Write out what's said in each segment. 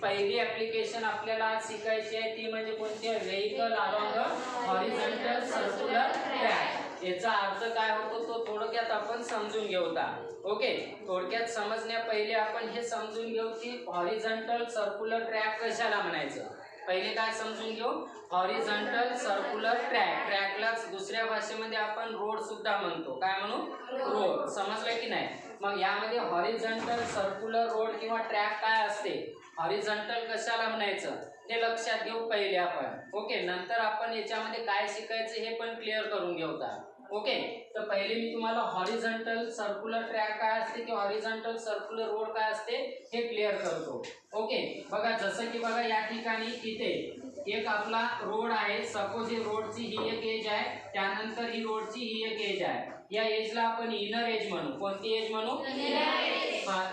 पहिली ऍप्लिकेशन आपल्याला आज शिकायची आहे ती म्हणजे कोणती आहे? Vehicle along horizontal circular track. याचा अर्थ काय होतो तो थोडक्यात आपण समजून घेऊया। ओके, थोडक्यात समजण्या पहिले आपण हे समजून घेऊ की हॉरिझॉन्टल सर्क्युलर ट्रॅक कशाला म्हणायचं। पहिले काय समजून घेऊ? हॉरिझॉन्टल सर्क्युलर ट्रॅक, ट्रॅकलाच दुसऱ्या भाषेमध्ये आपण रोड सुद्धा म्हणतो। काय म्हणू? रोड। समजलं की नाही? मग यामध्ये हॉरिझॉन्टल सर्क्युलर रोड किंवा ट्रॅक काय असते, हॉरिझॉन्टल कशाला म्हणायचं हे लक्षात घेऊ पहिले आपण। ओके, नंतर आपण याच्यामध्ये काय शिकायचं हे पण क्लिअर करून घेऊया। ओके, तर पहिले मी तुम्हाला हॉरिझॉन्टल सर्क्युलर ट्रॅक काय असते किंवा हॉरिझॉन्टल सर्क्युलर रोड काय असते हे क्लिअर करतो। ओके, बघा जसं की बघा या ठिकाणी इथे एक आपला रोड आहे। सपोज ही रोडची ही एक एज आहे, त्यानंतर ही रोडची ही एक एज आहे। या एजला आपण इनर एज म्हणू। कोणती एज म्हणू?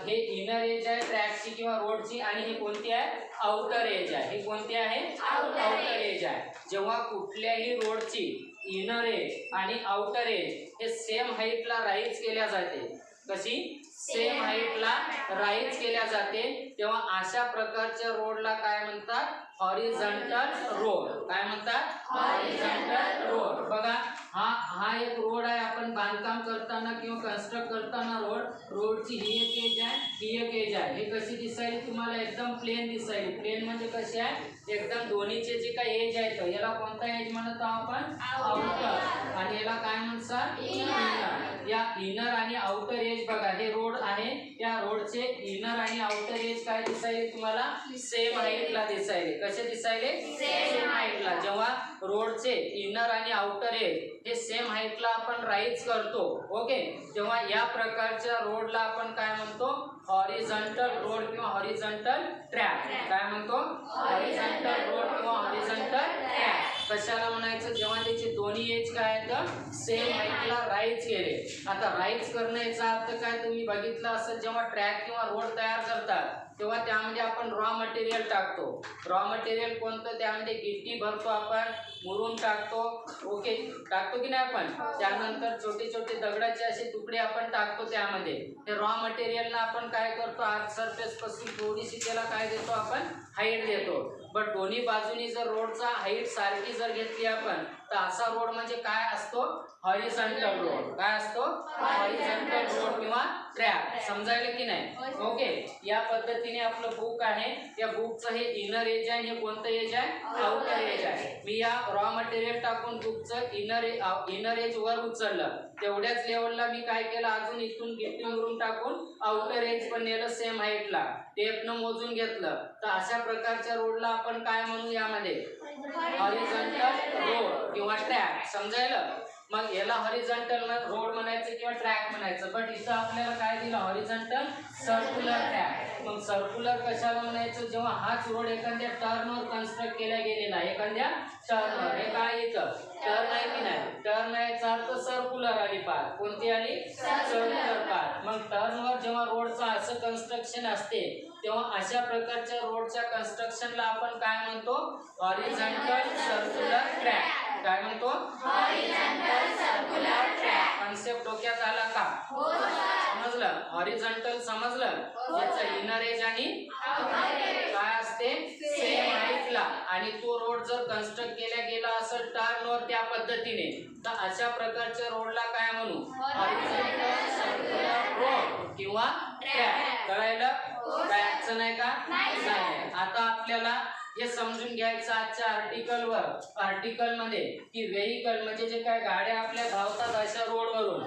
हे इनर एज आहे ट्रॅकची किंवा रोडची, आणि ही कोणती आहे? आउटर एज आहे। ही कोणती आहे? आउटर एज आहे। जेव्हा कुठल्याही रोडची इनर एज आणि आउटर एज हे सेम हाईटला राईज केल्या जाते, कशी? सेम हाईटला राईज केल्या जाते, तेव्हा अशा प्रकारच्या रोडला काय म्हणतात? Horizontal road. काय म्हणतात? Horizontal road. बघा हा एक रोड आहे। आपण बांधकाम करताना किंवा कन्स्ट्रक्ट करताना रोडची ही एक एज आहे, ही एक एज आहे। हे कशी दिसायली तुम्हाला? एकदम प्लेन दिसायली। प्लेन म्हणजे कशी आहे? एकदम दोन्हीचे जे काही एज आहेत याला कोणता एज म्हणत आहोत आपण? आउटर। आणि याला काय म्हणतात? इनर। या इनर आणि आउटर एज बघा हे रोड आहे, या रोडचे इनर आणि आउटर एज काय दिसायले तुम्हाला? सेम हाईटला दिसायले। कसे दिसायले? सेम हाईटला। जेव्हा रोडचे इनर आणि आउटर एज हे सेम हाईटला आपण राईज करतो, ओके, तेव्हा या प्रकारच्या रोडला आपण काय म्हणतो? हॉरिझॉन्टल रोड किंवा हॉरिझॉन्टल ट्रॅक। काय म्हणतो? हॉरिझॉन्टल रोड किंवा हॉरिझॉन्टल ट्रॅक। कशाला म्हणायचं? जेव्हा त्याचे दोन्ही एज काय आहेत? सेम हाईटला राईज केले। आता राईज करण्याचा अर्थ काय तुम्ही बघितलं असेल, जेव्हा ट्रॅक किंवा रोड तयार करतात तेव्हा त्यामध्ये आपण रॉ मटेरियल टाकतो। रॉ मटेरियल कोणतं? त्यामध्ये गिट्टी भरतो आपण, मुरुम टाकतो, ओके, टाकतो की नाही आपण? त्यानंतर छोटे छोटे दगडाचे असे तुकडे आपण टाकतो त्यामध्ये। हे रॉ मटेरियलला आपण काय करतो? आर्क सरफेस पासून थोडीशी त्याला काय देतो आपण? हाईट देतो। बट दोन्ही बाजूनी जर रोडचा हाईट सारखी जर घेतली आपण तर असा रोड म्हणजे काय असतो? Horizontal road. काय असतो? हॉरिझॉन्टल रोड किंवा ट्रॅक। समजायला की नाही? ओके, या पद्धतीने आपलं बुक आहे। या बुकचं हे इनर एज आहे, हे कोणतं एज आहे? आउटर एज आहे। मी या रॉ मटेरियल टाकून बुकचं इनर एज वर उचललं, तेवढ्याच लेवलला मी काय केलं? अजून इथून गिट्टी मुरुम टाकून आउटर एज पण नेलं सेम हाईटला, टेपनं मोजून घेतलं। तर अशा प्रकारच्या रोडला आपण काय म्हणू? यामध्ये हॉरिझॉन्टल रोड किंवा ट्रॅक। समजायला? मग याला हॉरिझॉन्टल रोड म्हणायचं किंवा ट्रॅक म्हणायचं। बट इथं आपल्याला काय दिलं? Horizontal circular track. मग सर्क्युलर कशाला म्हणायचं? जेव्हा हाच रोड एखाद्या टर्नवर कन्स्ट्रक्ट केला गेलेला, एखाद्या टर्नवर, हे काय इथं टर्न आहे की नाही? टर्न याचा अर्थ सर्क्युलर आली पाथ। कोणती आली? Circular path. मग टर्नवर जेव्हा रोडचं असं कन्स्ट्रक्शन असते तेव्हा अशा प्रकारच्या रोडच्या कन्स्ट्रक्शनला आपण काय म्हणतो? Horizontal circular track. काय म्हणतो? Horizontal circular track. कन्सेप्ट डोक्यात आला का? समजलं? हॉरिझॉन्टल समजलं? याचं इनर एज आणि काय असते? सेम हाईटला। आणि तो रोड जर कन्स्ट्रक्ट केला गेला असेल टर्नवर त्या पद्धतीने, तर अशा प्रकारच्या रोडला काय म्हणू? हॉरिझॉन्टल सर्क्युलर रोड किंवा ट्रॅक। कळायला? काय अडचण आहे का? नाही। आता आपल्याला हे समजून घ्यायचं आजच्या आर्टिकल मध्ये की व्हेइकल म्हणजे जे काय गाड्या आपल्या धावतात अशा रोडवरून,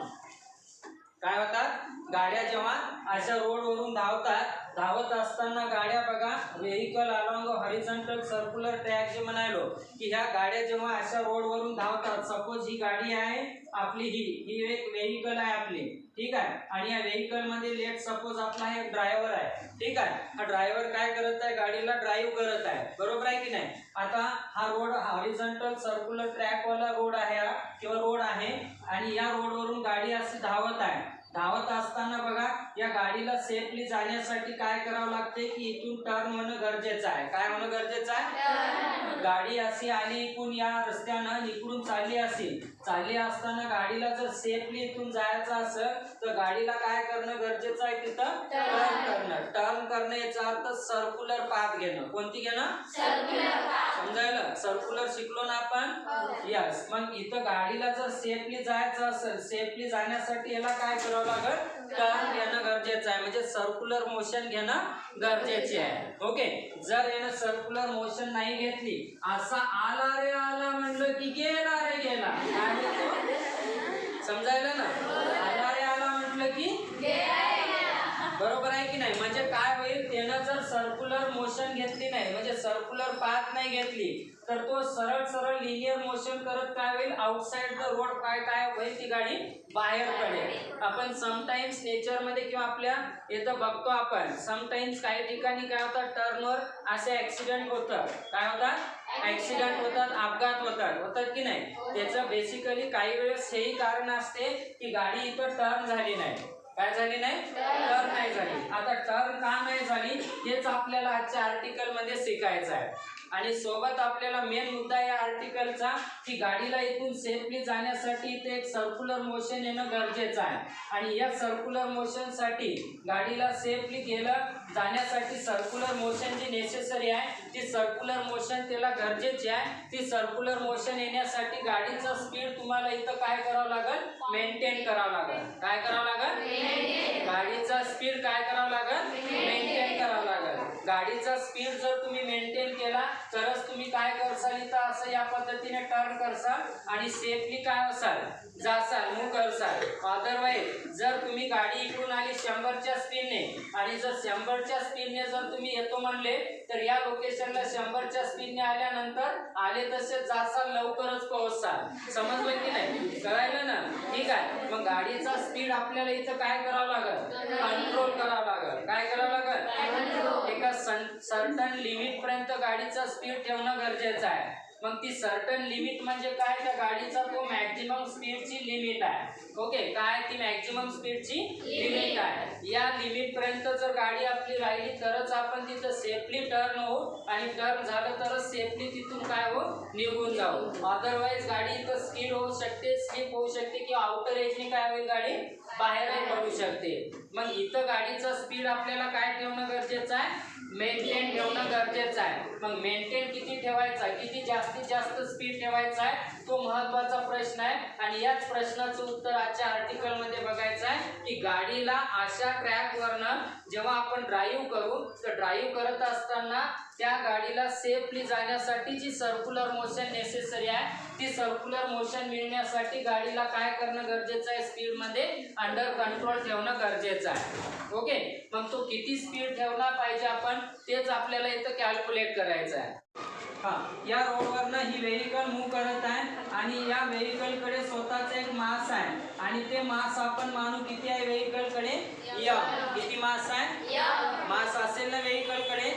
काय होतात? गाड्या जेव्हा अशा रोडवरून धावत असताना गाड्या बघा vehicle along horizontal circular track जे म्हणालो की ह्या गाड्या जेव्हा अशा रोडवरून धावतात, सपोज ही गाडी आहे आपली, ही एक व्हेइकल आहे आपली, ठीक आहे, आणि या व्हेइकल मध्ये लेट सपोज आपला एक ड्रायव्हर आहे, ठीक आहे, हा ड्रायव्हर काय करत आहे? गाडीला ड्राईव्ह करत आहे, बरोबर आहे की नाही? आता हा रोड हॉरिझॉन्टल सर्क्युलर ट्रॅक वाला रोड आहे किंवा रोड आहे, आणि या रोडवरून गाडी अशी धावत आहे। धावत असताना बघा या गाडीला सेफली जाण्यासाठी काय करावं लागते की इथून टर्न होणं गरजेचं आहे। काय होणं गरजेचं आहे? गाडी अशी आली इकडून या रस्त्यानं इकडून चालली असताना गाडीला जर सेफली इथून जायचं असेल तर गाडीला काय करणं गरजेचं आहे, तिथं टर्न करणं याचा अर्थ सर्क्युलर पाथ घेणं. कोणती घेणं? समजायला सर्क्युलर शिकलो ना आपण. यस. मग इथं गाडीला जर सेफली जायचं असेल, सेफली जाण्यासाठी याला काय करावं लागेल, टर्न घेणं गरजेचं आहे, म्हणजे सर्क्युलर मोशन घेणं गरजेचे आहे. ओके. जर यानं सर्क्युलर मोशन नाही घेतली, असा आला रे आला म्हणलं की गेला रे गेला. काय म्हणतो? समजायला ना? आला रे आला म्हटलं की बरोबर आहे की नाही? म्हणजे काय होईल, त्यानं जर सर्क्युलर मोशन घेतली नाही, म्हणजे सर्क्युलर पाथ नाही घेतली, तर तो सरळ लिनियर मोशन करत काय होईल, आउटसाइड द रोड काय होईल, ती गाडी बाहेर पडेल. आपण समटाइम्स नेचर मध्ये किंवा आपल्या इथं बघतो आपण, समटाइम्स काही ठिकाणी काय होतात, टर्नवर असे ऍक्सिडेंट होतात. काय होतात? ऍक्सिडेंट होतात, अपघात होतात की नाही? त्याचं बेसिकली काही वेळेस हेही कारण असते की गाडी इथं टर्न झाली नाही. काय झाली नाही? टर्न नाही झाली. आता टर्न का नाही झाली हेच आपल्याला आजच्या आर्टिकल मध्ये शिकायचं आहे. आणि सोबत आपल्याला मेन मुद्दा या आर्टिकलचा की गाडीला इथून सेफली जाण्यासाठी इथे एक सर्क्युलर मोशन येणं गरजेचं आहे. आणि या सर्क्युलर मोशन साठी गाडीला सेफली जाण्यासाठी सर्क्युलर मोशन जी नेसेसरी आहे, ती सर्क्युलर मोशन त्याला गरजेची आहे. ती सर्क्युलर मोशन येण्यासाठी गाडीचं स्पीड तुम्हाला इथं काय करावं लागेल, मेंटेन करावं लागेल. काय करावं लागेल? गाडीचा स्पीड काय करावं लागेल, मेंटेन करावं लागेल. गाडीचा स्पीड जर तुम्ही मेंटेन केला तरच तुम्ही काय करसाल, इथं असं या पद्धतीने टर्न करसाल आणि सेफली काय असाल, जासाल, मूव्ह करसाल. अदरवाईज जर तुम्ही गाडी इकडून आली 100च्या स्पीडने आणि जर 100च्या स्पीडने जर तुम्ही येतो म्हणले तर या लोकेशनला 100च्या स्पीडने आल्यानंतर आले तसे जासाल, लवकरच पोहोचसाल. समजलं की नाही? कळायलं ना? ठीक आहे. मग गाडीचा स्पीड आपल्याला इथं काय करावं लागेल, कंट्रोल करावं लागेल. काय करावं लागेल? एका सर्टन लिमिट पर्यंत गाडीचा स्पीड ठेवणं गरजेचं आहे. मग ती सर्टन लिमिट म्हणजे काय, त्या गाडीचा तो मॅक्झिमम स्पीडची लिमिट आहे. ओके. काय ती मॅक्झिमम स्पीडची लिमिट आहे. या लिमिट पर्यंत जर गाडी आपली राहिली तरच आपण तिथं सेफली टर्न होऊ आणि टर्न झालं तरच सेफली तिथून काय हो, निघून जाऊ. अदरवाईज गाडी इथं स्किड होऊ शकते, स्लिप होऊ शकते किंवा आउटर एजने काय होईल, गाडी बाहेरही पडू शकते. मग इथं गाडीचा स्पीड आपल्याला काय ठेवणं गरजेचं आहे, मेंटेन ठेवणं गरजेचं आहे. मग मेंटेन किती ठेवायचा, किती जास्तीत जास्त स्पीड ठेवायचा आहे, तो महत्वाचा प्रश्न आहे. आणि याच प्रश्नाचं उत्तर आजच्या आर्टिकल मध्ये बघायचं आहे की गाडीला अशा ट्रॅकवरनं जेव्हा आपण ड्राईव्ह करू तर ड्राईव्ह करत असताना त्या गाडीला सेफली जाण्यासाठी जी सर्क्युलर मोशन नेसेसरी आहे, ती सर्क्युलर मोशन मिळण्यासाठी गाडीला काय करणं गरजेचं आहे, स्पीड मध्ये अंडर कंट्रोल ठेवणं गरजेचं आहे. ओके. मग तो किती स्पीड ठेवला पाहिजे आपण तेच आपल्याला इथं कॅल्क्युलेट करायचं आहे. या रोडवरनं ही व्हेकल मूव्ह करत आहे आणि या व्हेकलकडे स्वतःचा एक मास आहे आणि ते मास आपण मानू किती आहे व्हेकलकडे, m. किती मास आहे, मास असेल ना व्हेकलकडे.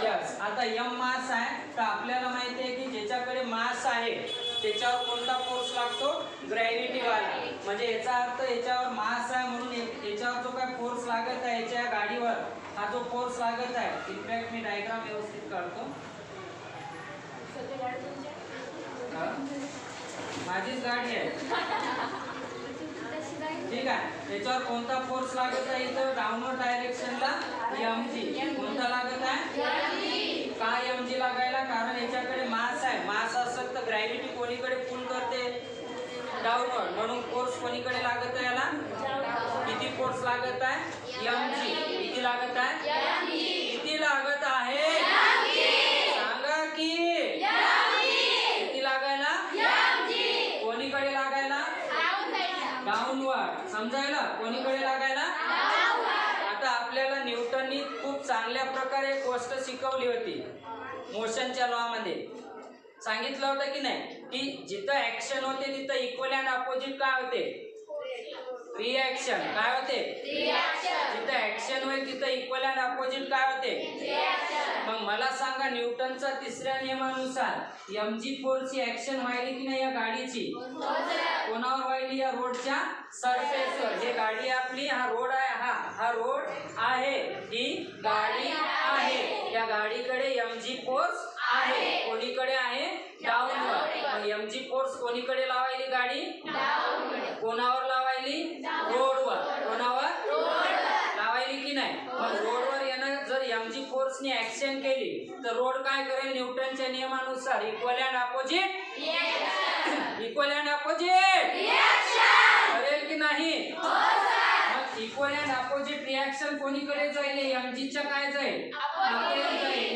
यस. आता m मास आहे तर आपल्याला माहिती आहे की ज्याच्याकडे मास आहे त्याच्यावर कोणता फोर्स लागतो, ग्रॅव्हिटी वाला. म्हणजे याचा अर्थ याच्यावर मास आहे म्हणून याच्यावर जो काय फोर्स लागत आहे याच्या गाडीवर, हा जो फोर्स लागत आहे, इनफॅक्ट मी डायग्राम व्यवस्थित काढतो. माझीच गाडी आहे. ठीक आहे. याच्यावर कोणता फोर्स लागत आहे, इथं डाऊनवर्ड डायरेक्शनला mg. कोणता लागत आहे, का mg लागायला, कारण याच्याकडे मास आहे. मास असेल तर ग्रॅव्हिटी कोणीकडे पुल करते, डाऊनवर्ड, म्हणून फोर्स कोणीकडे लागत आहे, याला किती फोर्स लागत आहे, mg. किती लागत आहे, किती लागत आहे, सांगा की किती लागायला, कोणीकडे लागायला, डाऊनवर्ड. समजायला, कोणीकडे लागायला. आता आपल्याला न्यूटननी खूप चांगल्या प्रकारे एक गोष्ट शिकवली होती मोशनच्या लॉ मध्ये. सांगितलं होतं की नाही की जिथं ऍक्शन होते तिथं इक्वल अँड अपोजिट काय होते, रिएक्शन. काय होते, जिथं ऍक्शन होईल तिथं इक्वल अँड अपोजिट काय होते. मग मला सांगा, न्यूटनचा तिसऱ्या नियमानुसार mg फोर्सची ऍक्शन व्हायली की नाही या गाडीची, कोणावर व्हायली, या रोडच्या सरफेसवर. हे गाडी आपली, हा रोड आहे, हा रोड आहे, ही गाडी आहे. या गाडीकडे mg फोर्स आहे. कोणीकडे आहे? डाऊनवर. मग mg फोर्स कोणीकडे लावायली गाडी? कोणावर लावायली? रोडवर. कोणावर? लावायली की नाही? मग रोडवर यानं जर mg फोर्सने ऍक्शन केली तर रोड काय करेल? न्यूटनच्या नियमानुसार इक्वल अँड अपोजिट करेल की नाही? मग इक्वल अँड अपोजिट रिॲक्शन कोणीकडे जाईल? mg च्या काय जाईल?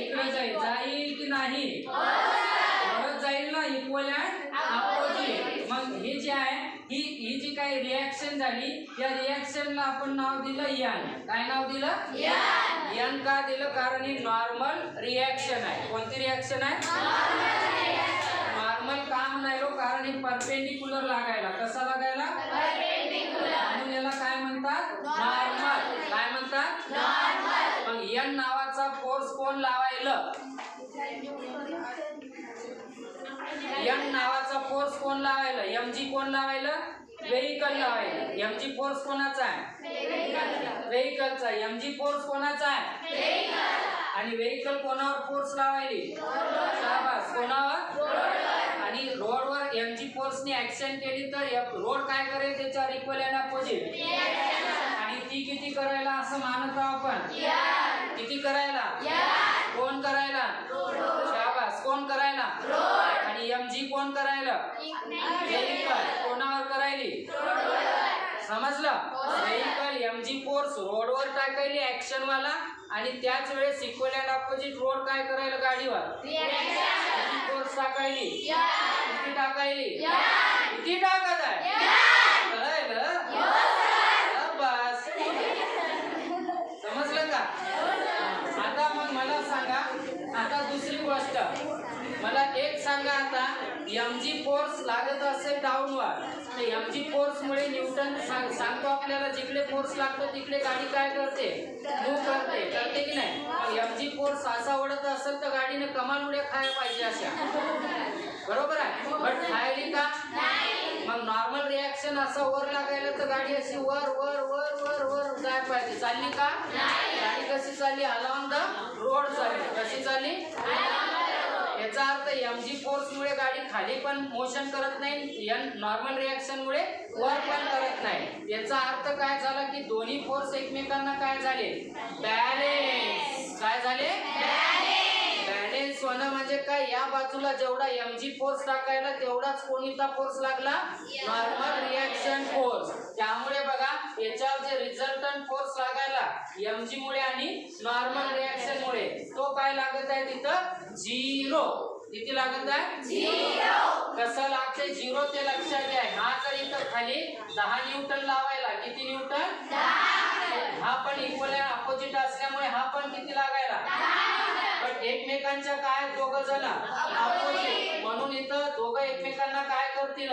इकडे जाईल की नाही? परत जाईल ना, इक्वल अँड अपोजिट. मग हे जे आहे ही जी काही रिॲक्शन झाली या रिॲक्शनला आपण नाव दिलं n. काय नाव दिलं? n. का दिलं? कारण ही नॉर्मल रिॲक्शन आहे. कोणती रिॲक्शन आहे? नॉर्मल काम नाही हो, कारण ही परपेंडिक्युलर लागायला. कसा लागायला? म्हणून याला काय म्हणतात? नॉर्मल. काय म्हणतात? मग n नावाचा फोर्स कोण लावायला? n नावाचा फोर्स कोण लावायला? mg कोण लावायला? व्हेइकल लावायला. mg फोर्स कोणाचा आहे? व्हेइकलचा. mg फोर्स कोणाचा आहे? आणि व्हेइकल कोणावर फोर्स लावायली? शाबास. कोणावर? आणि रोडवर mg फोर्सने ऍक्शन केली तर रोड काय करेल? त्याच्यावर इक्वल अँड अपोजिट. आणि ती किती करायला असं मानत आहोत आपण? किती करायला? कोण करायला? शाबास. कोण करायला? आणि mg कोण करायला? व्हेइकल. कोणावर करायली? समजलं? व्हेइकल mg फोर्स रोडवर टाकायली ऍक्शन वाला आणि त्याच वेळेस इक्वल अँड अपोजिट रोड काय करायला? गाडीवर फोर्स टाकायली. किती टाकायली? किती टाकत आहे? कळायलं? बस. समजलं का? आता मग मला सांगा, आता दुसरी गोष्ट मला एक सांगा. आता mg फोर्स लागत असेल डाऊनवर तर mg फोर्स मुळे न्यूटन सांगतो आपल्याला जिकडे फोर्स लागतो तिकडे गाडी काय करते? मूव्ह करते की नाही? मग mg फोर्स असा ओढत असेल तर गाडीने कमाल उड्या खायला पाहिजे अशा. बरोबर आहे? बट खायली का? मग नॉर्मल रिॲक्शन असं वर लागायला तर गाडी अशी वर वर वर वर वर जाय पाहिजे. चालली का? गाडी कशी चालली? अलॉंग द रोड चालली. कशी चालली? याचा अर्थ mg फोर्स मुळे गाडी खाली पण मोशन करत नाही, नॉर्मल रिॲक्शन मुळे वर पण करत नाही. याचा अर्थ काय झाला की दोन्ही फोर्स एकमेकांना काय झाले? बॅलेन्स. काय झाले? बॅलेन्स होणं म्हणजे काय? या बाजूला जेवढा mg फोर्स टाकायला तेवढाच कोणता फोर्स लागला? Normal reaction force. त्यामुळे बघा याच्यावर जे रिझल्टंट फोर्स लागायला mg मुळे आणि नॉर्मल रिॲक्शन मुळे तो काय लागत आहे तिथं? 0. किती लागत आहे? 0. कसं लागते 0 ते लक्षात घ्या. हा जर इथं खाली 10 न्यूटन लावायला, किती न्यूटन? 10. हा पण इक्वल अपोजिट असल्यामुळे हा पण किती लागायला? 10. पण एकमेकांच्या काय दोघं जण अपोजिट, म्हणून इथं दोघं एकमेकांना काय करतील?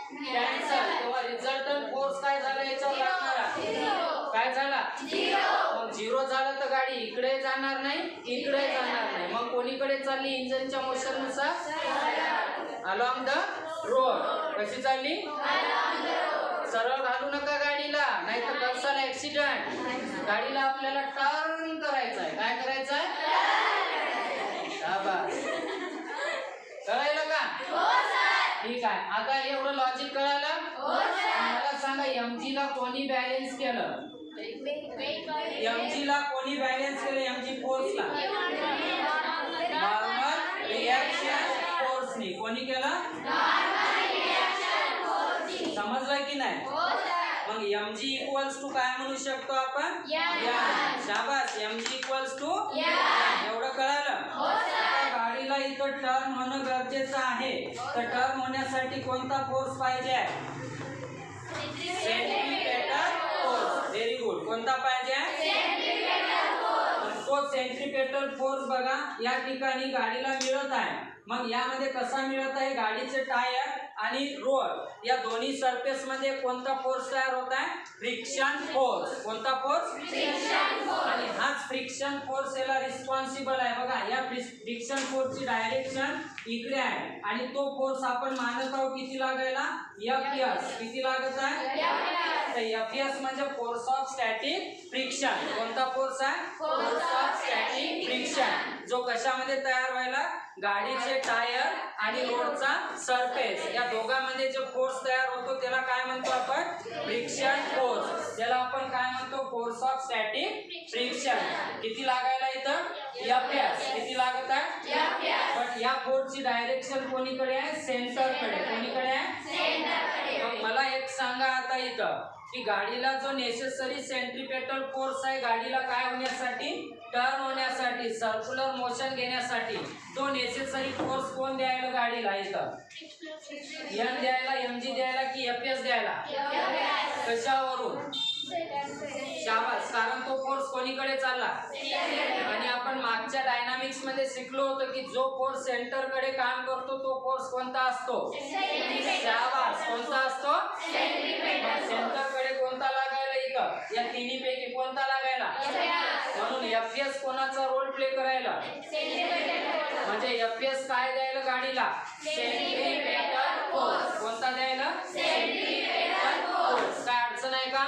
कॅन्सल. तेव्हा रिझल्टंट फोर्स काय झाला याच्यावर लागणारा? काय झाला? 0. मग 0 झालं तर गाडी इकडे जाणार नाही, इकडे जाणार नाही. मग कोणीकडे चालली? इंजिनच्या मोशन नुसार अलॉंग द रोड. कशी चालली? सरळ घालू नका गाडीला, नाही तर करसाल ऍक्सिडेंट. गाडीला आपल्याला टर्न करायचं आहे. काय करायचं आहे? शाबास. कळायलं का? ठीक आहे. आता एवढं लॉजिक कळालं? मला सांगा mg ला कोणी बॅलेन्स केलं? mg ला कोणी बॅलेन्स केलं? mg फोर्सला नॉर्मल रिॲक्शन फोर्सनी. कोणी केलं? समजलं की नाही? मग mg इक्वल्स टू काय म्हणू शकतो आपण? शाबास. mg इक्वल्स टू एवढं कळालं? गाडीला इथं टर्न होणं गरजेचं आहे. तर टर्न होण्यासाठी कोणता फोर्स पाहिजे? Centripetal force. Very good. कोणता पाहिजे? तो सेंट्रिपेटल फोर्स बघा या ठिकाणी गाडीला मिळत आहे. मग यामध्ये कसा मिळत आहे? गाडीचे टायर आणि रोड या दोन्ही सरफेस मध्ये कोणता फोर्स तयार होत आहे? Friction force. कोणता फोर्स? Friction force. आणि हाच फ्रिक्शन फोर्स याला रिस्पॉन्सिबल आहे. बघा या फ्रिक्शन फोर्सची डायरेक्शन इकडे आहे आणि तो फोर्स आपण मानत आहोत किती लागायला? Fs. किती लागत आहे? तर Fs म्हणजे फोर्स ऑफ स्टॅटिक फ्रिक्शन. कोणता फोर्स आहे? Force of static friction. जो कशामध्ये तयार व्हायला, गाडीचे टायर आणि रोडचा सरफेस या दोघांमध्ये जो फोर्स तयार होतो त्याला काय म्हणतो आपण, फ्रिक्शन फोर्स. त्याला आपण काय म्हणतो, फोर्स ऑफ स्टॅटिक फ्रिक्शन. किती लागायला इथं, Fs. किती लागत आहे, पण या फोर्सची डायरेक्शन कोणीकडे आहे, सेंटरकडे. कोणीकडे आहे, मग मला एक सांगा आता इथं की गाडीला जो नेसेसरी सेंट्रिपेटल फोर्स आहे गाडीला काय होण्यासाठी, टर्न होण्यासाठी, सर्क्युलर मोशन घेण्यासाठी, तो नेसेसरी फोर्स कोण द्यायला गाडीला इथं, एन द्यायला, mg द्यायला की Fs द्यायला, कशावरून, शाबास, कारण तो फोर्स कोणीकडे चालला. आणि आपण मागच्या डायनामिक्स मध्ये शिकलो होतो की जो फोर्स सेंटर कडे काम करतो तो फोर्स कोणता असतो, शाबास, कोणता असतो, सेंटर कडे कोणता लागायला इथं, या तिन्ही पैकी कोणता लागायला, म्हणून Fs कोणाचा रोल प्ले करायला, म्हणजे Fs काय द्यायला गाडीला, सेंट्रिपेटल फोर्स. कोणता द्यायला, सेंट्रिपेटल फोर्स. काय अडचण आहे का,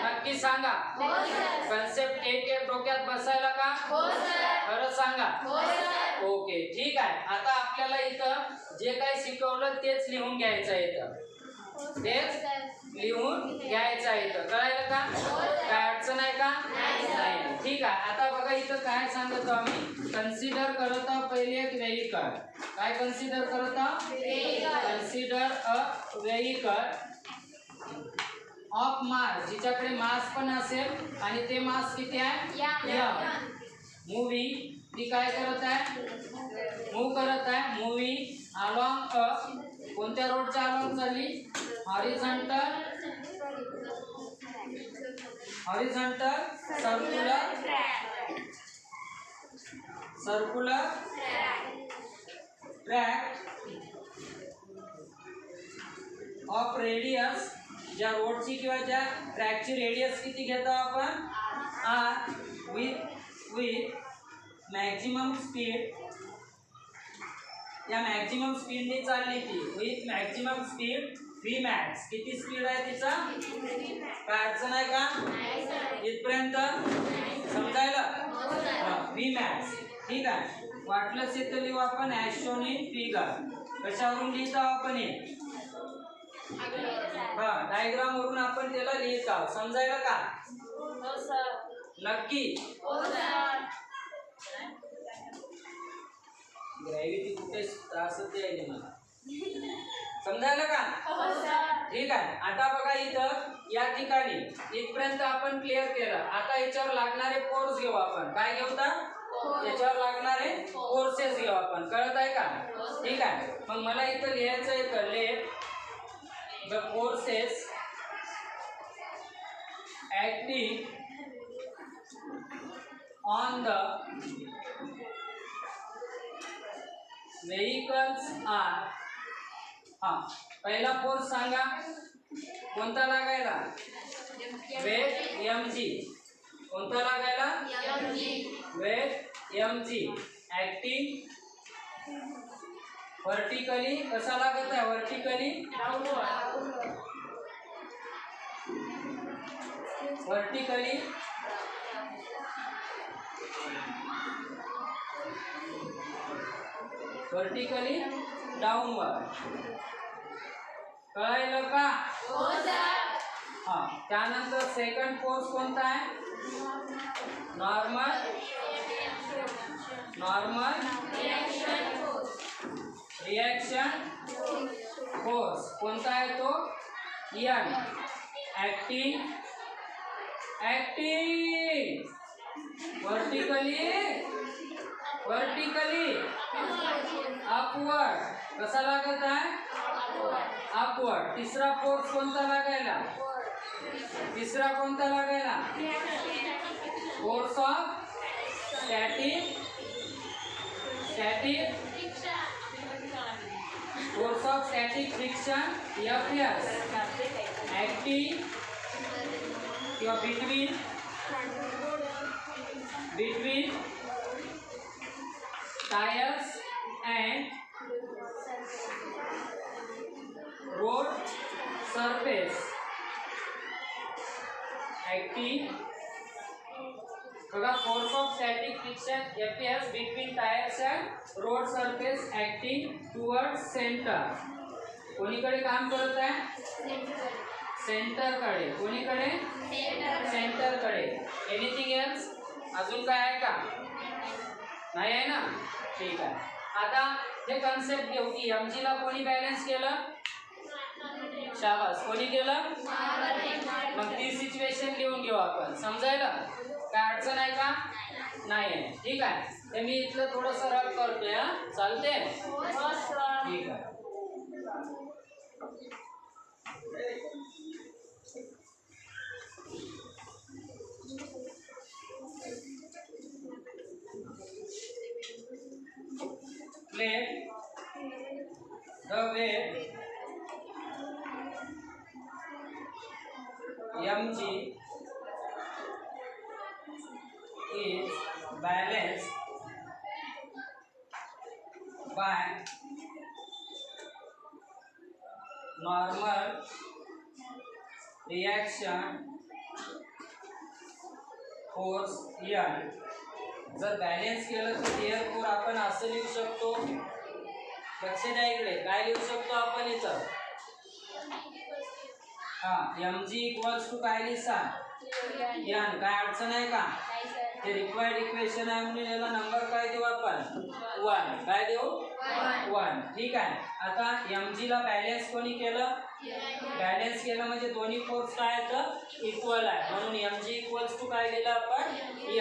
नक्की सांगा. कन्सेप्ट एक डोक्यात बसायला का, खरं सांगा. ओके, ठीक आहे. आता आपल्याला इथं जे काही शिकवलं तेच लिहून घ्यायचं आहे, इथं तेच लिहून घ्यायचं आहे, इथं कळायला का, काय अडचण आहे का, नाही. ठीक आहे. आता बघा इथं काय सांगतो आम्ही, कन्सिडर करत आहोत पहिले एक व्हेइकल. काय कन्सिडर करत आहोत, consider a vehicle of mass, जिच्याकडे मास पण असेल आणि ते मास किती आहे, मूवी ती काय करत आहे, मूव करत आहे, मूवी अलॉंग अ, कोणत्या रोडच्या अलॉंग चालली, horizontal circular track of radius, ज्या रोडची किंवा ज्या ट्रॅकची रेडियस किती घेतो आपण, आर, विथ मॅक्झिमम स्पीड, या मॅक्झिमम स्पीडने चालली ती, with maximum speed V max. किती स्पीड आहे तिचा, काय अडचण आहे का, इथपर्यंत समजायला, व्ही मॅक्स. ठीक आहे. वाटलंच इथं लिहू आपण ॲज शोन इन फिगर. कशावरून लिहितो आपण हे, डायग्राम वरून आपण त्याला लिहित आहोत. समजायला का, नक्की, ग्रॅव्हिटी कुठे त्रासच द्यायला मला, समजायला का, ठीक आहे. आता बघा इथं या ठिकाणी इथपर्यंत आपण क्लिअर केलं. आता याच्यावर लागणारे फोर्स घेऊ आपण. काय घेऊ, याच्यावर लागणारे फोर्सेस घेऊ आपण. कळत आहे का, ठीक आहे. मग मला इथं लिहायचं आहे, let the forces acting on the vehicles are, पहिला फोर्स सांगा कोणता लागायला, वेट mg. कोणता लागायला, वेट mg. ऍक्टिंग वर्टिकली, कसा लागत आहे, वर्टिकली, वर्टिकली वर्टिकली डाऊनवर्ड. कळायला का, त्यानंतर सेकंड फोर्स कोणता आहे, नॉर्मल रिएक्शन फोर्स. कोणता आहे तो, एन. Acting vertically upward. कसा लागत आहे, अपवर्ड. तिसरा फोर्स कोणता लागायला, force of static force of static friction, Fs. Acting किंवा between tyres and road surface. Acting बघा force of static friction FS between tyres and road surface acting toward centre. कोणीकडे काम करत आहे? सेंटरकडे. कोणीकडे? सेंटरकडे. Anything else? अजून काय आहे का? नाही आहे ना? ठीक आहे. आता हे कन्सेप्ट घेऊ की mg ला कोणी बॅलन्स केलं? शाबास. कोणी केलं? मग ती सिच्युएशन लिहून घेऊ आपण. समजायला काय अडचण आहे का? नाही आहे. ठीक आहे. ते मी इथलं थोडंसं रफ करतोय. हा चालते? ठीक आहे. The weight mg is balanced by normal reaction force n. जर बॅलन्स केलं तर therefore आपण असं लिहू शकतो. लक्ष द्या इकडे. काय लिहू शकतो आपण इथं? mg इक्वल्स टू काय लिहा? n. काय अडचण आहे का? ते रिक्वायर्ड इक्वेशन आहे म्हणून याला नंबर काय देऊ आपण? 1. काय देऊ? 1. ठीक आहे. आता mg ला बॅलन्स कोणी केलं? बॅलन्स केलं म्हणजे दोन्ही फोर्स काय आहेत? इक्वल आहे म्हणून mg इक्वल्स टू काय लिहिलं आपण? n.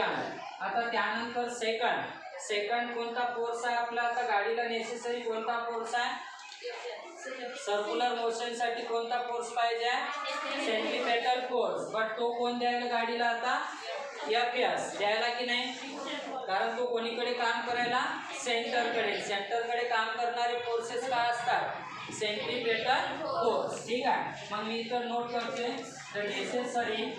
आता त्यानंतर सेकंड कोणता फोर्स आहे आपला? आता गाडीला नेसेसरी कोणता फोर्स आहे? सर्क्युलर मोशन साठी कोणता फोर्स पाहिजे? Centripetal force. बट तो कोण द्यायला गाडीला आता? एफएस द्यायला की नाही? कारण तो कोणीकडे काम करायला? सेंटरकडे. सेंटरकडे काम करणारे फोर्सेस काय असतात? Centripetal force. ठीक आहे. मग मी इथं नोट करते the necessary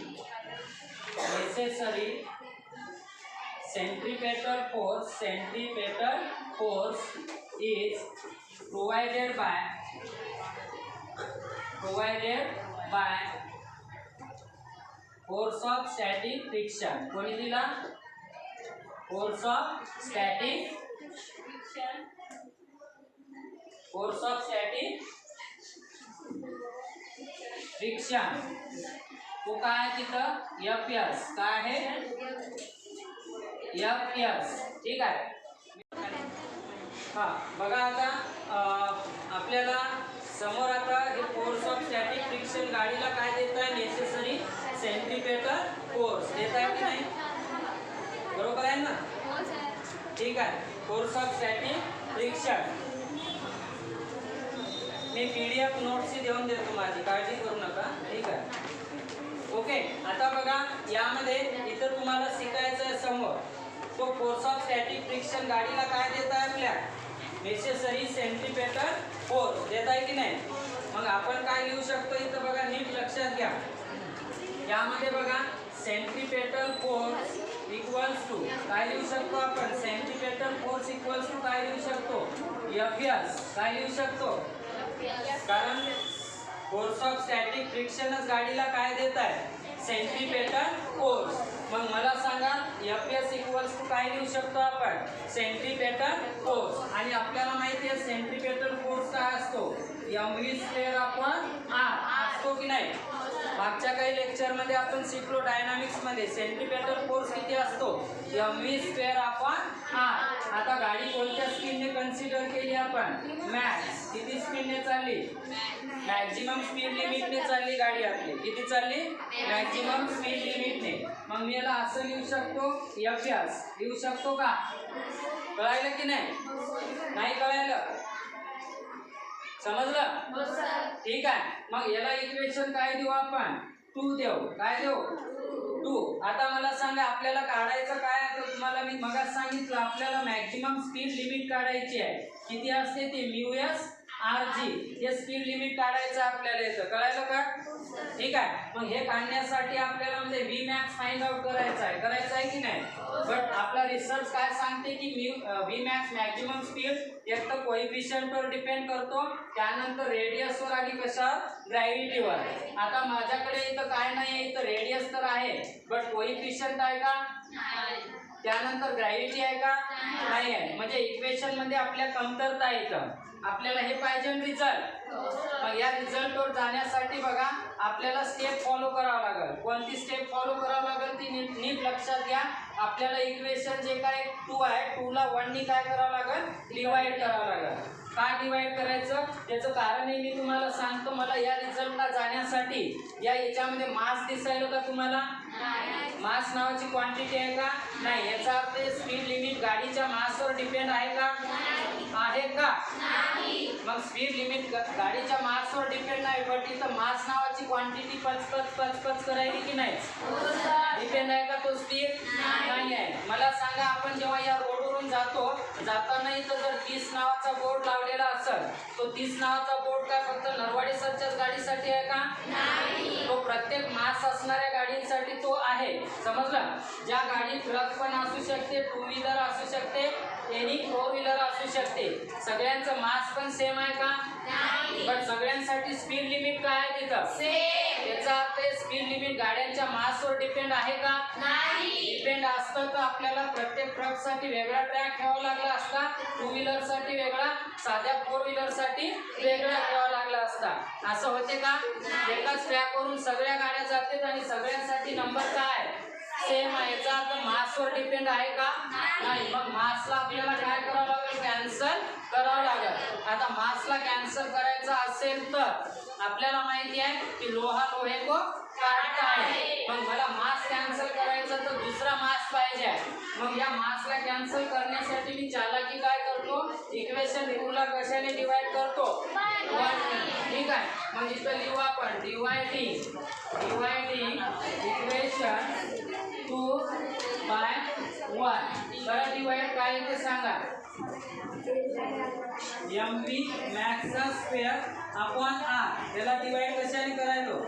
centripetal force is provided by force of static friction. कोणी दिला? force of static friction. तो काय तिथं? एफएस. काय आहे? एफएस. ठीक आहे. बघा आता आपल्याला समोर आता हे फोर्स ऑफ स्टॅटिक फ्रिक्शन गाडीला काय देत आहे? नेसेसरी सेंट्रीपेटल फोर्स देत आहे की नाही? बरोबर आहे ना? ठीक आहे. Force of static friction me PDF notes देऊन देतो. माझी काळजी करू नका. ठीक आहे. ओके. आता बघा यामध्ये इथं तुम्हाला शिकायचं आहे समोर तो फोर्स ऑफ स्टॅटिक फ्रिक्शन गाडीला काय देत आहे? आपल्या नेसेसरी सेंट्रीपेटल फोर्स देत आहे की नाही? मग आपण काय लिहू शकतो इथं? बघा नीट लक्षात घ्या. यामध्ये बघा सेंट्रीपेटल फोर्स इक्वल्स टू काय लिहू शकतो आपण? सेंट्रीपेटल फोर्स इक्वल्स टू काय लिहू शकतो? एफएस. काय लिहू शकतो? कारण फोर्स ऑफ स्टॅटिक फ्रिक्शनच गाडीला काय देत आहे? Centripetal force. मग मला सांगा एफएस इक्वल्स टू काय लिहू शकतो आपण? Centripetal force. आणि आपल्याला माहिती आहे सेंट्रीपेटल फोर्स काय असतो? mv²/r असतो की नाही? मागच्या काही लेक्चर मध्ये आपण शिकलो डायनामिक्स मध्ये सेंट्रीपेटल फोर्स किती असतो? mv²/r. आता गाडी कोणत्या स्पीडने कन्सिडर केली आपण? मॅक्स. किती स्पीडने चालली? मॅक्झिमम स्पीड लिमिटने चालली गाडी आपली. किती चालली? मॅक्झिमम स्पीड लिमिटने. मग मी याला असं लिहू शकतो एफएस. लिहू शकतो का? कळायलं की नाही? नाही कळायलं? समजलं? ठीक आहे. मग याला इक्वेशन काय देऊ आपण? 2 देऊ. काय देऊ? 2. आता मला सांगा आपल्याला काढायचं काय आहे? तर तुम्हाला मी मगाच सांगितलं आपल्याला मॅक्झिमम स्पीड लिमिट काढायची आहे. किती असते ती? μs rg. हे स्पीड लिमिट काढायचं आपल्याला येतं. कळायलं का? ठीक आहे. मग हे काढण्यासाठी आपल्याला म्हणजे Vmax फाइंड आउट करायचं आहे की नाही? बट आपला रिसर्च काय सांगते की Vmax मॅक्झिमम स्पीड एक तर कोएफिशियंटवर डिपेंड करतो, त्यानंतर रेडियसवर आणि कशावर? ग्रॅव्हिटीवर. आता माझ्याकडे इथं काय नाही आहे? इथं रेडियस तर आहे बट कोएफिशियंट आहे का? त्यानंतर ग्रॅव्हिटी आहे का? नाही आहे. म्हणजे इक्वेशन मध्ये आपल्या कमतरता येतं. आपल्याला हे पाहिजे रिझल्ट. मग या रिझल्ट वर जाण्यासाठी बघा आपल्याला स्टेप फॉलो करावं लागेल. कोणती स्टेप फॉलो करावं लागेल ती नीट लक्षात घ्या. आपल्याला इक्वेशन जे काय 2 आहे 2 ला 1 नी काय करावं लागेल? डिवाइड करावं लागेल. का डिवाइड करायचं त्याचं कारणही मी तुम्हाला सांगतो. मला या रिझल्टला जाण्यासाठी याच्यामध्ये मास दिसायला का तुम्हाला? मास नावाची क्वांटिटी आहे का? नाही. याचा अर्थ स्पीड लिमिट गाडीच्या मासवर डिपेंड आहे का? आहे का? मग स्पीड लिमिट गाडीच्या मासवर डिपेंड नाही. बट इथं मास नावाची क्वांटिटी पच करायची की नाही? डिपेंड आहे का तो स्पीड? नाही आहे. मला सांगा आपण जेव्हा या रोडवरून जाताना इथं जर 30 नावाचा बोर्ड लावलेला असेल तो 30 नावाचा बोर्ड काय फक्त नरवाडी सरच्याच गाडीसाठी आहे का? तो प्रत्येक मास असणाऱ्या गाडींसाठी तो आहे. समजलं? ज्या गाडी ट्रक पण असू शकते, 2 व्हीलर असू शकते, एनी 4 व्हीलर असू शकते. सगळ्यांचं मास पण सेम आहे का? बट सगळ्यांसाठी स्पीड लिमिट काय आहे तिथं? याचा अर्थ स्पीड लिमिट गाड्यांच्या मासवर डिपेंड आहे का? डिपेंड असतं तर आपल्याला प्रत्येक ट्रक साठी वेगळा ट्रॅक ठेवावा लागला असता, 2 व्हीलर साठी वेगळा, साध्या 4 व्हीलर साठी वेगळा ठेवावा लागला असता. असं होते का? एकाच ट्रॅकवरून सगळ्या गाड्या जातात आणि सगळ्यांसाठी नंबर काय सेम आहे. याचा अर्थ मासवर डिपेंड आहे का? नाही. मग मासला आपल्याला काय करावं लागेल? कॅन्सल करावं लागेल. आता मासला कॅन्सल करायचं असेल तर आपल्याला माहिती आहे की लोहा लोहे को काटता है. मग मला मास कॅन्सल करायचं तर दुसरा मास पाहिजे. मग या मासला कॅन्सल करण्यासाठी मी चालाकी काय करतो? इक्वेशन रूलला कशाने डिवाइड करतो? 1. ठीक आहे. मग इथं लिहू आपण डिवायडिंग इक्वेशन 2/1. बरं डिवाइड काय ते सांगा. mv मॅक्सचा स्क्वेअर अपॉन r. याला डिवाइड कशाने करायलो?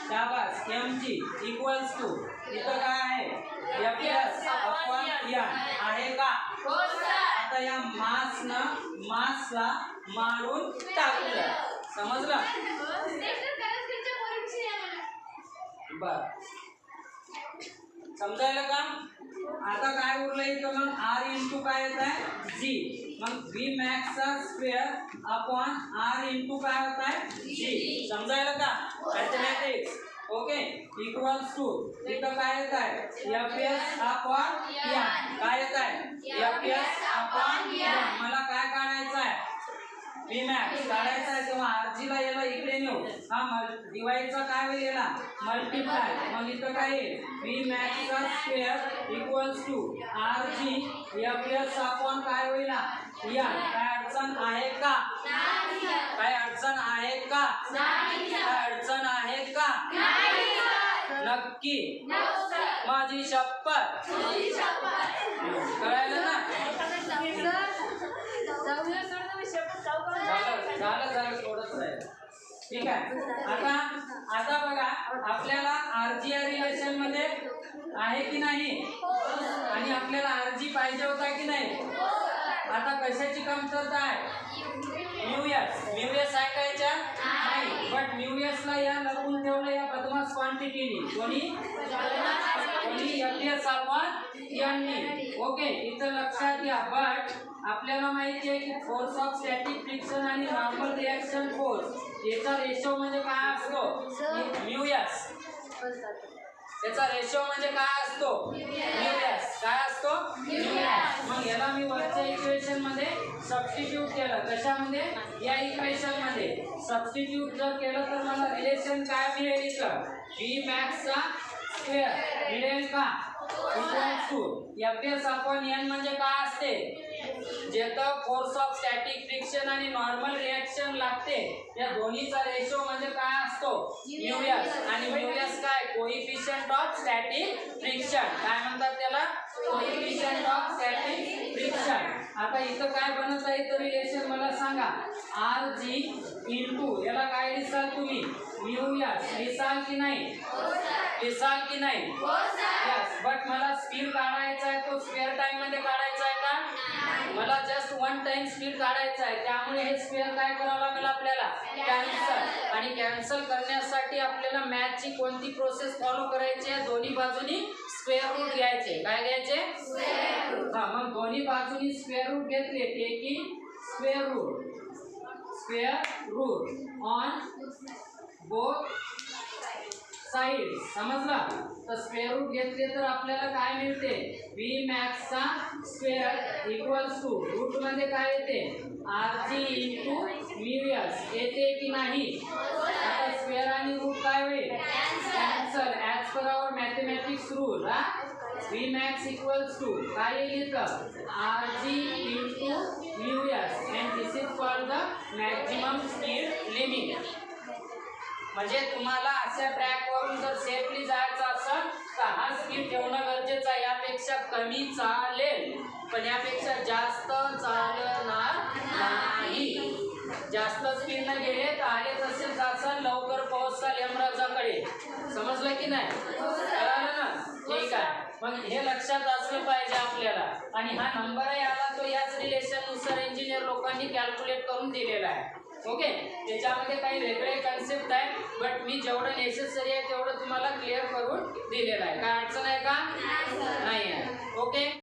शाबास. mg इक्वल्स टू इथं काय आहे? fs अपॉन n आहे का? आता या मासला मारून टाकलं. समजलं? बर समजायला का? आता काय उरलं इथं? मग r इंटू काय येत आहे? g. मग v मॅक्स चा स्क्वेअर अपॉन r इंटू काय होत आहे? g. समजायला का? मॅथमॅटिक्स. ओके. इक्वल्स टू इथं काय येत आहे? fs upon n. काय येत आहे? fs upon n. मला काय काढायचं आहे? v मॅक्स काढायचा आहे. तेव्हा rg ला याला इकडे नेऊ. हा डिवाइडचा काय होईल? याला मल्टिप्लाय. मग इथं काय येईल? v मॅक्स चा square equals to rg fs upon काय होईल? n. काय अडचण आहे का? काय अडचण आहे का? काय अडचण आहे का? नक्की. माझी शपथ. कळायला ना? झालं थोडंच राहील. ठीक आहे. आता बघा आपल्याला आरजी रिलेशन मध्ये आहे की नाही? आणि आपल्याला आरजी पाहिजे होता की नाही? आता कशाची कमतरता आहे? म्यूएस आहे का याच्यात? नाही. बट म्यूएसला या लपून ठेवलं या बदमाश क्वांटिटीनी. कोणी एफएस अपॉन एन. ओके. इथं लक्षात घ्या. बट आपल्याला माहिती आहे की फोर्स ऑफ स्टॅटिक फ्रिक्शन आणि नॉर्मल रिएक्शन फोर्स याचा रेशो म्हणजे काय असतो? म्यूएस. याचा रेशो म्हणजे काय असतो? म्यूएस. काय असतो? म्यूएस. मग याला मी वरच्या इक्वेशन मध्ये सबस्टिट्यूट केलं. कशामध्ये? या इक्वेशन मध्ये सबस्टिट्यूट जर केलं तर मला रिलेशन काय मिळेल? इथं v मॅक्स चा स्क्वेअर मिळेल का? Equals to fs upon n. म्हणजे काय असते? जेथं फोर्स ऑफ स्टॅटिक फ्रिक्शन आणि नॉर्मल रिएक्शन लागते या दोन्हीचा रेशो म्हणजे काय असतो? म्यूएस. आणि म्यूएस काय? Coefficient of static friction. काय म्हणतात त्याला? Coefficient of static friction. आता इथं काय बनत आहे तर रिलेशन मला सांगा. rg इंटू याला काय लिहिसाल तुम्ही? म्यूएस. लिहिसाल की नाही? लिहिसाल की नाही? यस. बट मला स्पीड काढायचा आहे तो स्क्वेअर टाइम मध्ये काढायचा आहे का? मला जस्ट 1 टाइम स्पीड काढायचा आहे. त्यामुळे हे स्क्वेअर काय करावं लागेल आपल्याला? कॅन्सल. आणि कॅन्सल करण्यासाठी आपल्याला मॅथची कोणती प्रोसेस फॉलो करायची आहे? दोन्ही बाजूनी स्क्वेअर रूट घ्यायचे. काय घ्यायचे? हा, मग दोन्ही बाजूनी स्क्वेअर रूट घेतले taking square root on both side. समजला? तर स्क्वेअर रूट घेतले तर आपल्याला काय मिळते? व्ही मॅक्स चा स्क्वेअर इक्वल्स टू रूट मध्ये काय येते? आरजी इंटू म्यू एस येते की नाही? आता स्क्वेअर आणि रूट काय होईल? Cancel. As per our mathematics rule V max equals to काय येईल इथं? RG into mu S and this is called the maximum speed limit. म्हणजे तुम्हाला अशा ट्रॅक वरून जर सेफली जायचं असेल तर हा स्पीड ठेवणं गरजेचं आहे. यापेक्षा कमी चालेल पण यापेक्षा जास्त चालणार नाही. जास्त स्पीड न गेले तर आले तसे जाचाल, लवकर पोहोचाल यमराजाकडे. समजलं की नाही? कळलं ना? ठीक आहे. मग हे लक्षात असलं पाहिजे आपल्याला. आणि हा नंबर आहे आला तो याच रिलेशन नुसार इंजिनियर लोकांनी कॅल्क्युलेट करून दिलेला आहे. ओके, त्याच्यामध्ये काही वेगळे कन्सेप्ट आहे बट मी जेवढं नेसेसरी आहे तेवढं तुम्हाला क्लिअर करून दिलेलं आहे. काय अडचण आहे का? नाही आहे. ओके.